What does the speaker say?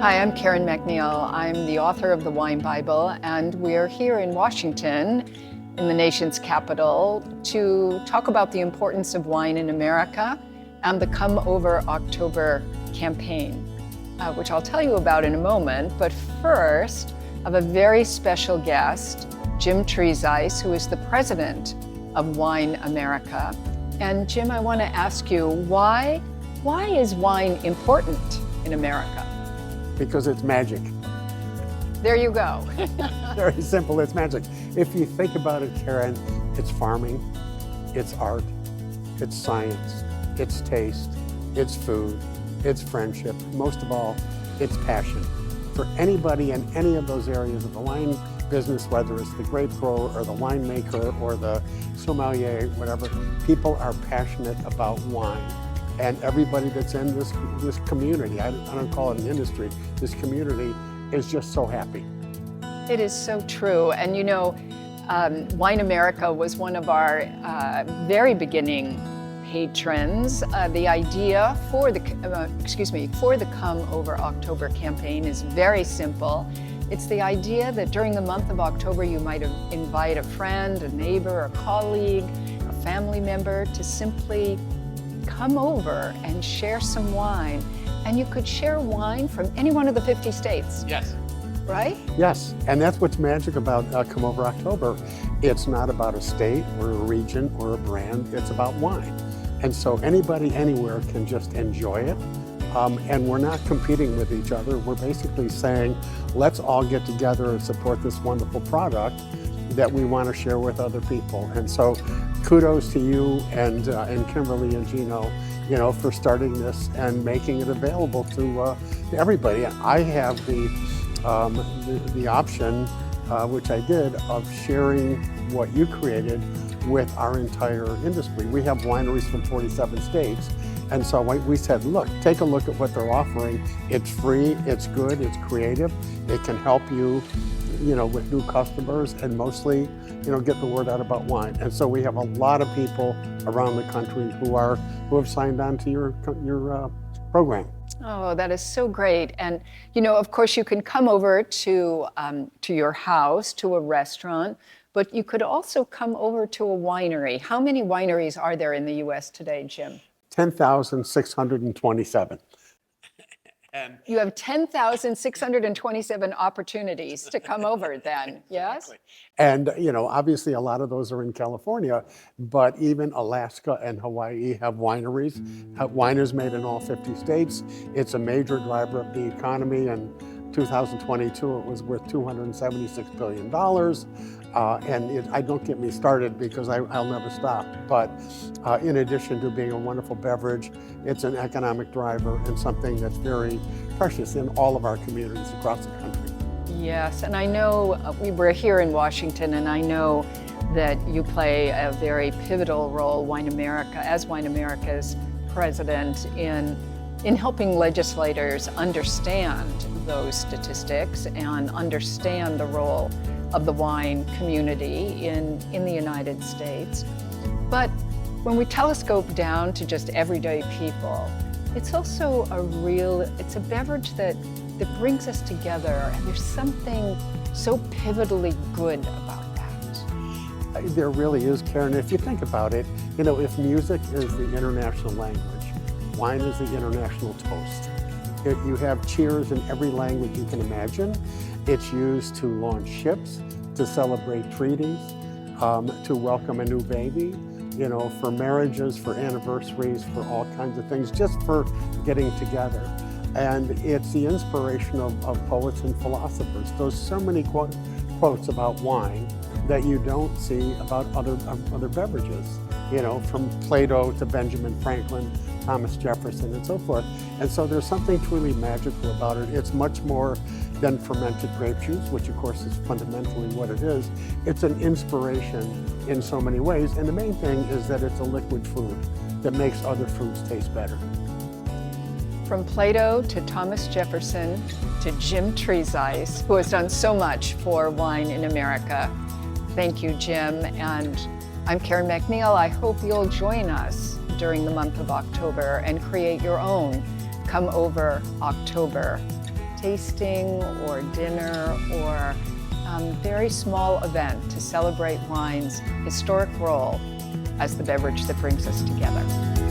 Hi, I'm Karen MacNeil. I'm the author of the Wine Bible, and we're here in Washington, in the nation's capital, to talk about the importance of wine in America and the Come Over October campaign, which I'll tell you about in a moment. But first, I have a very special guest, Jim Trezise, who is the president of Wine America. And Jim, I want to ask you, why is wine important in America? Because it's magic. There you go. Very simple, it's magic. If you think about it, Karen, it's farming, it's art, it's science, it's taste, it's food, it's friendship. Most of all, it's passion. For anybody in any of those areas of the wine business, whether it's the grape grower or the winemaker or the sommelier, whatever, people are passionate about wine. And everybody that's in this community, I don't call it an industry, this community is just so happy. It is so true. And you know, Wine America was one of our very beginning patrons. The idea for the Come Over October campaign is very simple. It's the idea that during the month of October, you might invite a friend, a neighbor, a colleague, a family member to simply come over and share some wine. And you could share wine from any one of the 50 states. Yes. Right? Yes, and that's what's magic about Come Over October. It's not about a state or a region or a brand, it's about wine. And so anybody anywhere can just enjoy it. And we're not competing with each other. We're basically saying, let's all get together and support this wonderful product that we want to share with other people. And so kudos to you and Kimberly and Gino, for starting this and making it available to everybody. I have the option, which I did, of sharing what you created with our entire industry. We have wineries from 47 states. And so we said, look, take a look at what they're offering. It's free, it's good, it's creative. It can help you, with new customers and mostly, get the word out about wine. And so we have a lot of people around the country who have signed on to your program. Oh, that is so great. And, of course, you can come over to your house, to a restaurant, but you could also come over to a winery. How many wineries are there in the U.S. today, Jim? 10,627. And you have 10,627 opportunities to come over then, yes? Exactly. And, obviously a lot of those are in California, but even Alaska and Hawaii have wineries. Wine is made in all 50 states. It's a major driver of the economy. In 2022, it was worth $276 billion. Don't get me started because I'll never stop. But in addition to being a wonderful beverage, it's an economic driver and something that's very precious in all of our communities across the country. Yes, and I know we were here in Washington, and I know that you play a very pivotal role, Wine America's president, in helping legislators understand those statistics and understand the role of the wine community in the United States. But when we telescope down to just everyday people, it's also it's a beverage that brings us together, and there's something so pivotally good about that. There really is, Karen. If you think about it, if music is the international language, wine is the international toast. You have cheers in every language you can imagine. It's used to launch ships, to celebrate treaties, to welcome a new baby, for marriages, for anniversaries, for all kinds of things, just for getting together. And it's the inspiration of poets and philosophers. There's so many quotes about wine that you don't see about other beverages, from Plato to Benjamin Franklin, Thomas Jefferson, and so forth. And so there's something truly magical about it. It's much more than fermented grape juice, which of course is fundamentally what it is. It's an inspiration in so many ways. And the main thing is that it's a liquid food that makes other foods taste better. From Plato to Thomas Jefferson to Jim Trezise, who has done so much for wine in America. Thank you, Jim. And I'm Karen MacNeil. I hope you'll join us during the month of October and create your own Come Over October. Take tasting or dinner or very small event to celebrate wine's historic role as the beverage that brings us together.